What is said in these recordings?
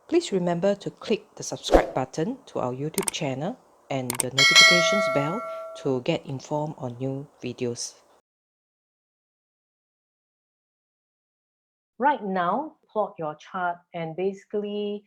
Please remember to click the subscribe button to our YouTube channel and the notifications bell to get informed on new videos. Right now, plot your chart and basically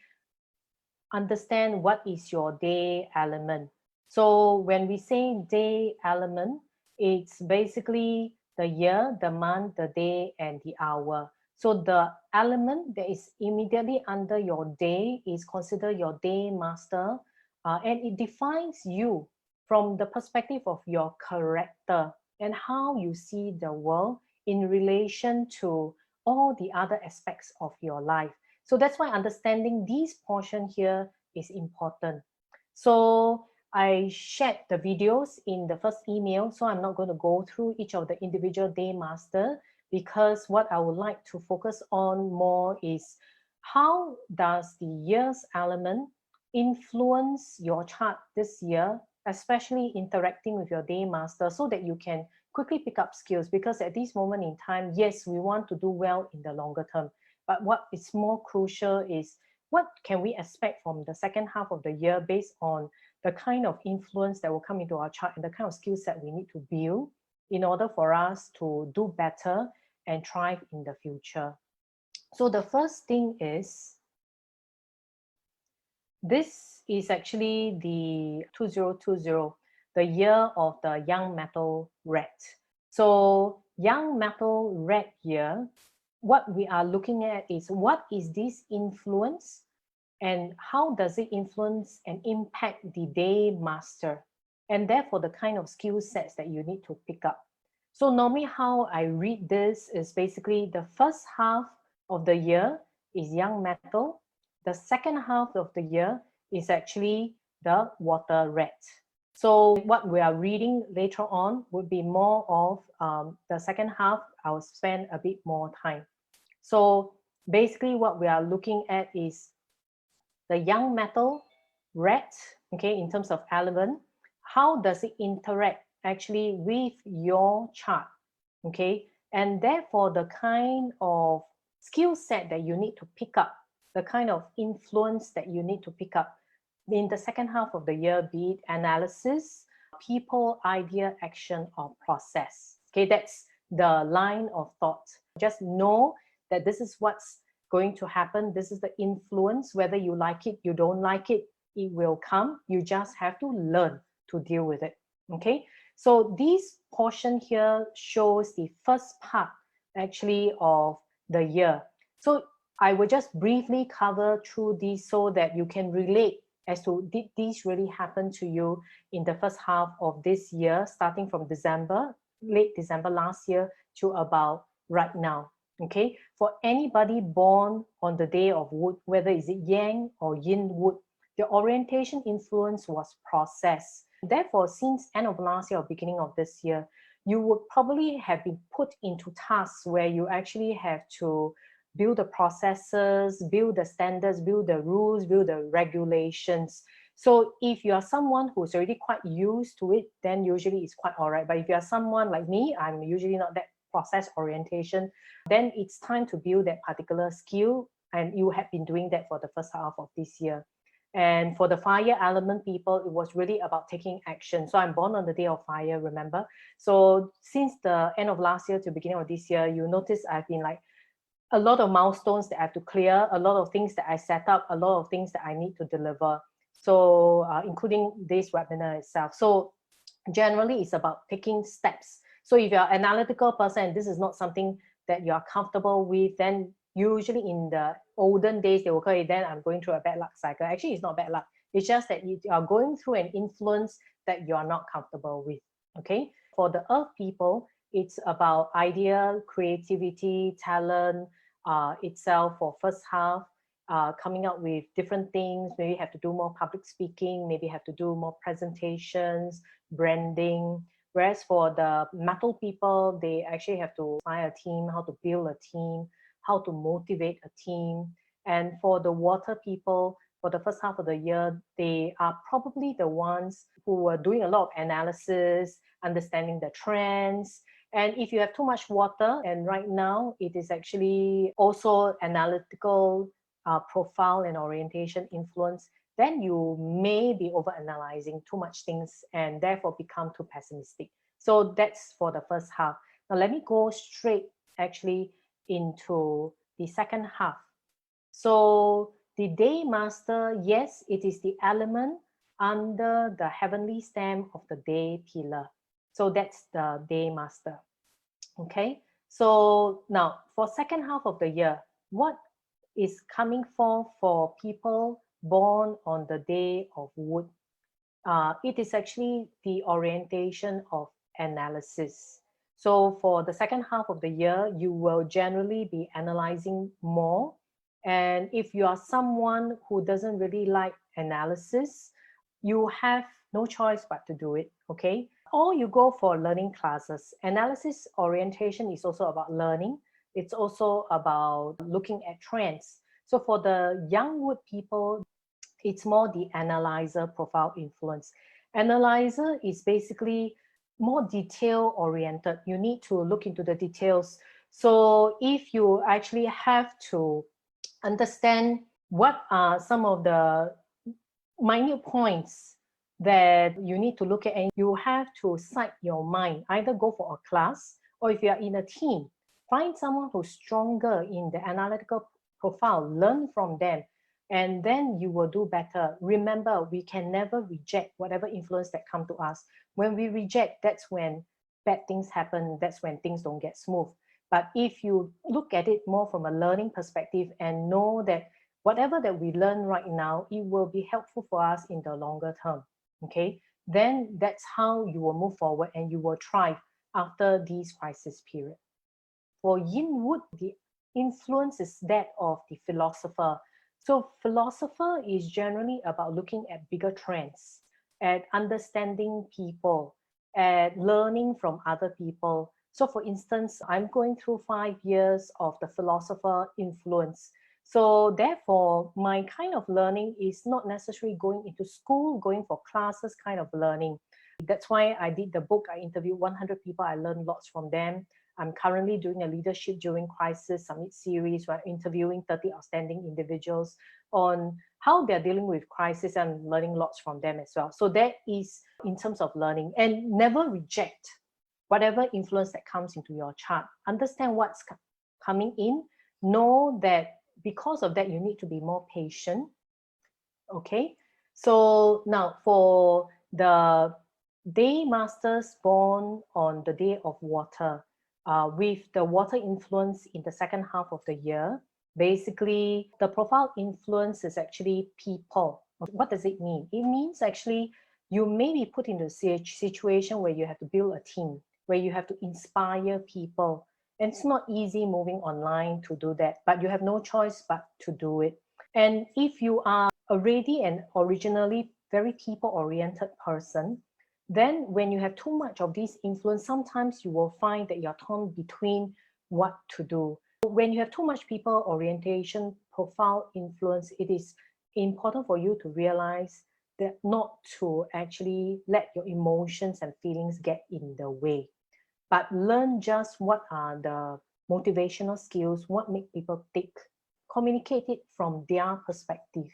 understand what is your day element. So when we say day element, it's basically the year, the month, the day, and the hour. So the element that is immediately under your day is considered your day master, and it defines you from the perspective of your character and how you see the world in relation to all the other aspects of your life. So that's why understanding this portion here is important. So I shared the videos in the first email, so I'm not going to go through each of the individual day master, because what I would like to focus on more is how does the year's element influence your chart this year, especially interacting with your day master, so that you can quickly pick up skills. Because at this moment in time, yes, we want to do well in the longer term, but what is more crucial is what can we expect from the second half of the year based on the kind of influence that will come into our chart and the kind of skill set we need to build in order for us to do better and thrive in the future. So the first thing is, this is actually the 2020, the year of the young metal red. So young metal red year, what we are looking at is what is this influence and how does it influence and impact the day master, and therefore the kind of skill sets that you need to pick up. So normally how I read this is basically the first half of the year is young metal. The second half of the year is actually the water red. So what we are reading later on would be more of the second half. I'll spend a bit more time. So basically what we are looking at is the young metal red, okay, in terms of element. How does it interact actually with your chart, okay? And therefore the kind of skill set that you need to pick up, the kind of influence that you need to pick up in the second half of the year, be it analysis, people, idea, action, or process. Okay, that's the line of thought. Just know that this is what's going to happen. This is the influence. Whether you like it, you don't like it, it will come. You just have to learn to deal with it. Okay, so this portion here shows the first part actually of the year. So I will just briefly cover through these so that you can relate as to, did these really happen to you in the first half of this year, starting from December, late December last year to about right now. Okay, for anybody born on the day of wood, whether is it yang or yin wood, the orientation influence was process. Therefore, since end of last year or beginning of this year, you would probably have been put into tasks where you actually have to build the processes, build the standards, build the rules, build the regulations. So if you are someone who's already quite used to it, then usually it's quite all right. But if you are someone like me, I'm usually not that process orientation, then it's time to build that particular skill, and you have been doing that for the first half of this year. And for the fire element people, it was really about taking action. So I'm born on the day of fire, remember? So since the end of last year to beginning of this year, you notice I've been like a lot of milestones that I have to clear, a lot of things that I set up, a lot of things that I need to deliver. So including this webinar itself. So generally it's about taking steps. So if you're an analytical person and this is not something that you're comfortable with, then usually in the olden days, they will call it, then I'm going through a bad luck cycle. Actually, it's not bad luck. It's just that you are going through an influence that you are not comfortable with, okay? For the earth people, it's about idea, creativity, talent itself for first half, coming up with different things. Maybe have to do more public speaking, maybe have to do more presentations, branding. Whereas for the metal people, they actually have to find a team, how to build a team, how to motivate a team. And for the water people, for the first half of the year, they are probably the ones who are doing a lot of analysis, understanding the trends, And if you have too much water, and right now it is actually also analytical profile and orientation influence, then you may be overanalyzing too much things and therefore become too pessimistic. So that's for the first half. Now let me go straight actually into the second half. So the day master, yes, it is the element under the heavenly stem of the day pillar. So that's the day master. Okay, so now for second half of the year, what is coming for people born on the day of wood? It is actually the orientation of analysis. So for the second half of the year, you will generally be analyzing more. And if you are someone who doesn't really like analysis, you have no choice but to do it, okay? Or you go for learning classes. Analysis orientation is also about learning. It's also about looking at trends. So for the young wood people, it's more the analyzer profile influence. Analyzer is basically more detail oriented. You need to look into the details. So if you actually have to understand what are some of the minute points that you need to look at, and you have to cite your mind, either go for a class, or if you are in a team, find someone who's stronger in the analytical profile, learn from them, and then you will do better. Remember, we can never reject whatever influence that come to us. When we reject, that's when bad things happen. That's when things don't get smooth. But if you look at it more from a learning perspective and know that whatever that we learn right now, it will be helpful for us in the longer term, okay? Then that's how you will move forward and you will thrive after this crisis period. For yin wood, the influence is that of the philosopher. So philosopher is generally about looking at bigger trends, at understanding people, at learning from other people. So for instance, I'm going through 5 years of the philosopher influence. So therefore, my kind of learning is not necessarily going into school, going for classes kind of learning. That's why I did the book. I interviewed 100 people. I learned lots from them. I'm currently doing a Leadership During Crisis Summit series where I'm interviewing 30 outstanding individuals on how they're dealing with crisis and learning lots from them as well. So that is in terms of learning. And never reject whatever influence that comes into your chart. Understand what's coming in. Know that because of that, you need to be more patient. Okay, so now for the day masters born on the day of water, with the water influence in the second half of the year, basically the profile influence is actually people. What does it mean? It means actually you may be put into a situation where you have to build a team, where you have to inspire people. And it's not easy moving online to do that, but you have no choice but to do it. And if you are already and originally very people-oriented person, then when you have too much of this influence, sometimes you will find that you're torn between what to do. When you have too much people orientation profile influence, it is important for you to realize that not to actually let your emotions and feelings get in the way, but learn just what are the motivational skills, what make people tick, communicate it from their perspective,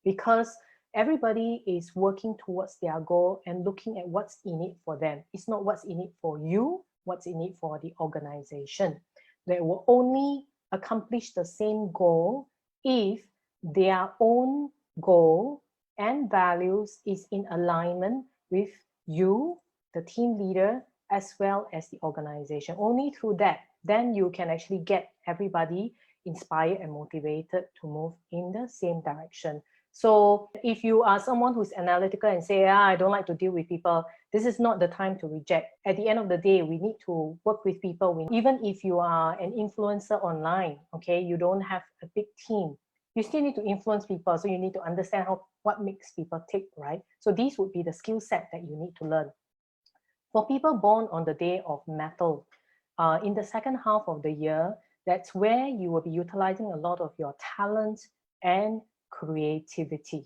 because everybody is working towards their goal and looking at what's in it for them. It's not what's in it for you, what's in it for the organization. They will only accomplish the same goal if their own goal and values is in alignment with you, the team leader, as well as the organization. Only through that, then you can actually get everybody inspired and motivated to move in the same direction. So if you are someone who's analytical and say, I don't like to deal with people, this is not the time to reject. At the end of the day, we need to work with people. Even if you are an influencer online, okay, you don't have a big team, you still need to influence people. So you need to understand what makes people tick, right? So these would be the skill set that you need to learn. For people born on the day of metal, in the second half of the year, that's where you will be utilizing a lot of your talent and creativity.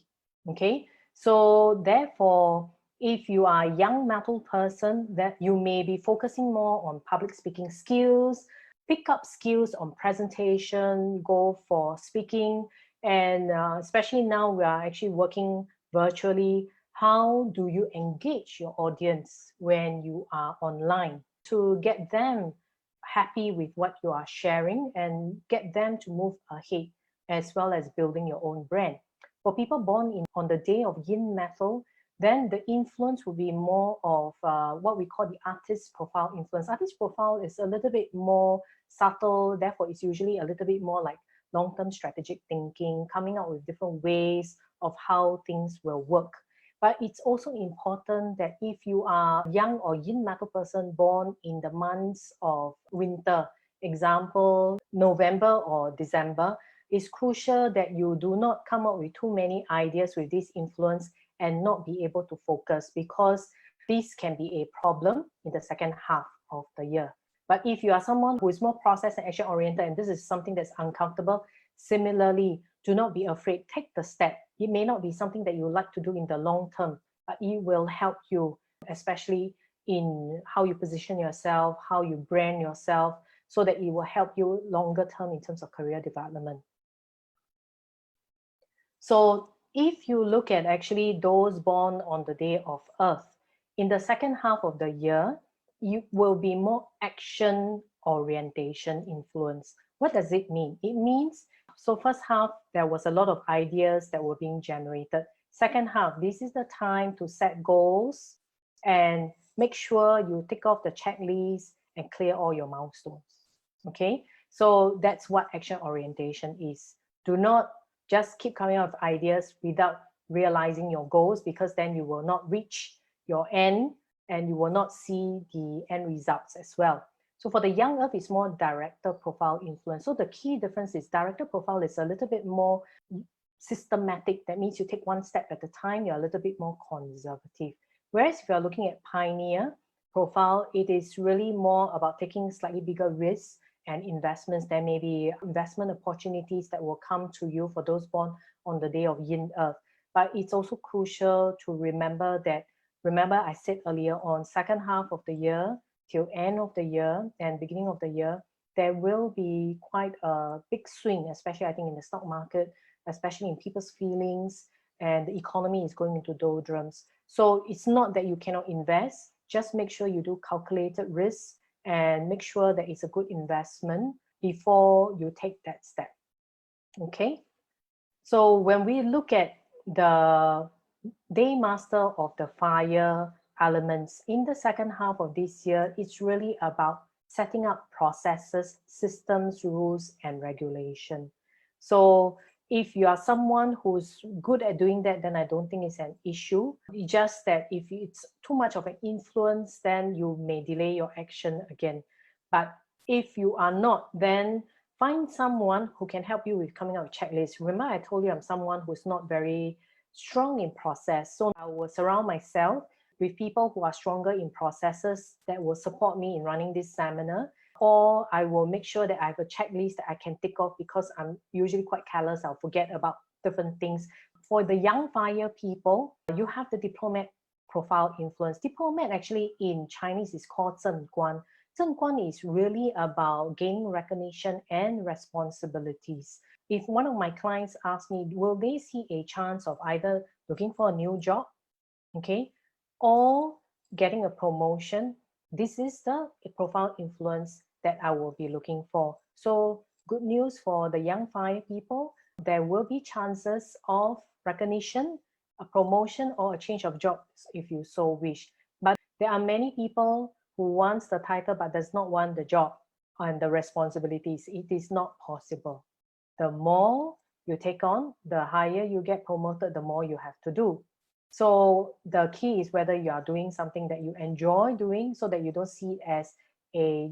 Okay, so therefore, If you are a young metal person, that you may be focusing more on public speaking skills, pick up skills on presentation, go for speaking, and especially now we are actually working virtually. How do you engage your audience when you are online to get them happy with what you are sharing and get them to move ahead, as well as building your own brand? For people born on the day of yin metal, then the influence will be more of what we call the artist profile influence. Artist profile is a little bit more subtle, therefore it's usually a little bit more like long-term strategic thinking, coming up with different ways of how things will work. But it's also important that if you are young or yin metal person born in the months of winter, example, November or December, it's crucial that you do not come up with too many ideas with this influence and not be able to focus, because this can be a problem in the second half of the year. But if you are someone who is more process and action oriented, and this is something that's uncomfortable, similarly, do not be afraid. Take the step. It may not be something that you like to do in the long term, but it will help you, especially in how you position yourself, how you brand yourself, so that it will help you longer term in terms of career development. So if you look at actually those born on the day of Earth, in the second half of the year, you will be more action orientation influence. What does it mean? It means, so first half, there was a lot of ideas that were being generated. Second half, this is the time to set goals and make sure you tick off the checklist and clear all your milestones. Okay, so that's what action orientation is. Do not just keep coming up with ideas without realizing your goals, because then you will not reach your end and you will not see the end results as well. So for the young Earth, it's more director profile influence. So the key difference is director profile is a little bit more systematic. That means you take one step at a time. You're a little bit more conservative. Whereas if you're looking at pioneer profile, it is really more about taking slightly bigger risks and investments. There may be investment opportunities that will come to you for those born on the day of yin Earth. But it's also crucial to remember that, remember I said earlier on, second half of the year till end of the year and beginning of the year, there will be quite a big swing, especially I think in the stock market, especially in people's feelings, and the economy is going into doldrums. So it's not that you cannot invest, just make sure you do calculated risks and make sure that it's a good investment before you take that step. Okay, so when we look at the day master of the fire elements in the second half of this year, it's really about setting up processes, systems, rules, and regulation. So if you are someone who's good at doing that, then I don't think it's an issue. It's just that if it's too much of an influence, then you may delay your action again. But if you are not, then find someone who can help you with coming up with checklists. Remember, I told you I'm someone who's not very strong in process. So I will surround myself with people who are stronger in processes that will support me in running this seminar. Or I will make sure that I have a checklist that I can tick off, because I'm usually quite careless. I'll forget about different things. For the young fire people, you have the diplomat profile influence. Diplomat actually in Chinese is called 正官. 正官 is really about gaining recognition and responsibilities. If one of my clients asks me, will they see a chance of either looking for a new job, okay, or getting a promotion, this is the profile influence that I will be looking for. So good news for the young fire people, there will be chances of recognition, a promotion, or a change of jobs if you so wish. But there are many people who wants the title but does not want the job and the responsibilities. It is not possible. The more you take on, the higher you get promoted, the more you have to do. So the key is whether you are doing something that you enjoy doing, so that you don't see it as a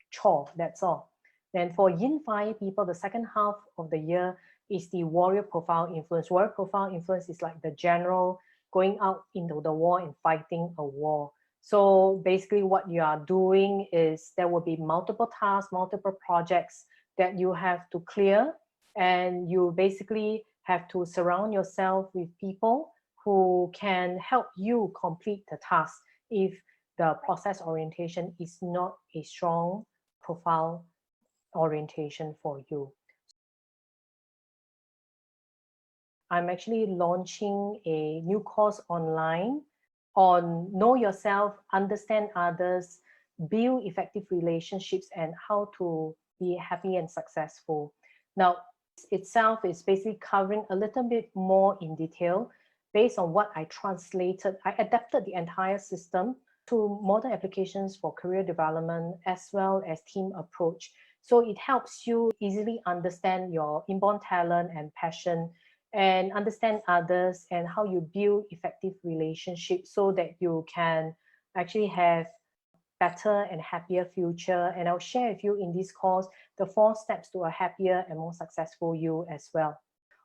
chore, that's all. Then for yin fire people, the second half of the year is the warrior profile influence. Warrior profile influence is like the general going out into the war and fighting a war. So basically what you are doing is there will be multiple tasks, multiple projects that you have to clear, and you basically have to surround yourself with people who can help you complete the task if the process orientation is not a strong profile orientation for you. I'm actually launching a new course online on know yourself, understand others, build effective relationships, and how to be happy and successful. Now, itself is basically covering a little bit more in detail based on what I translated. I adapted the entire system to modern applications for career development as well as team approach. So it helps you easily understand your inborn talent and passion and understand others and how you build effective relationships so that you can actually have better and happier future. And I'll share with you in this course the 4 steps to a happier and more successful you as well.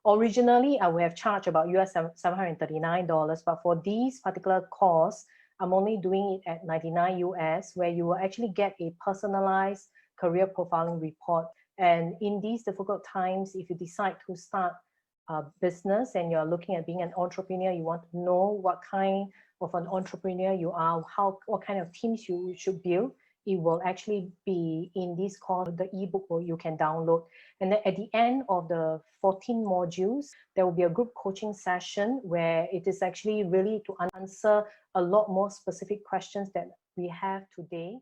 Originally, I would have charged about US $739, but for this particular course, I'm only doing it at $99 US, where you will actually get a personalized career profiling report. And in these difficult times, if you decide to start a business and you're looking at being an entrepreneur, you want to know what kind of an entrepreneur you are, what kind of teams you should build, it will actually be in this course, the ebook you can download. And then at the end of the 14 modules, there will be a group coaching session where it is actually really to answer a lot more specific questions that we have today.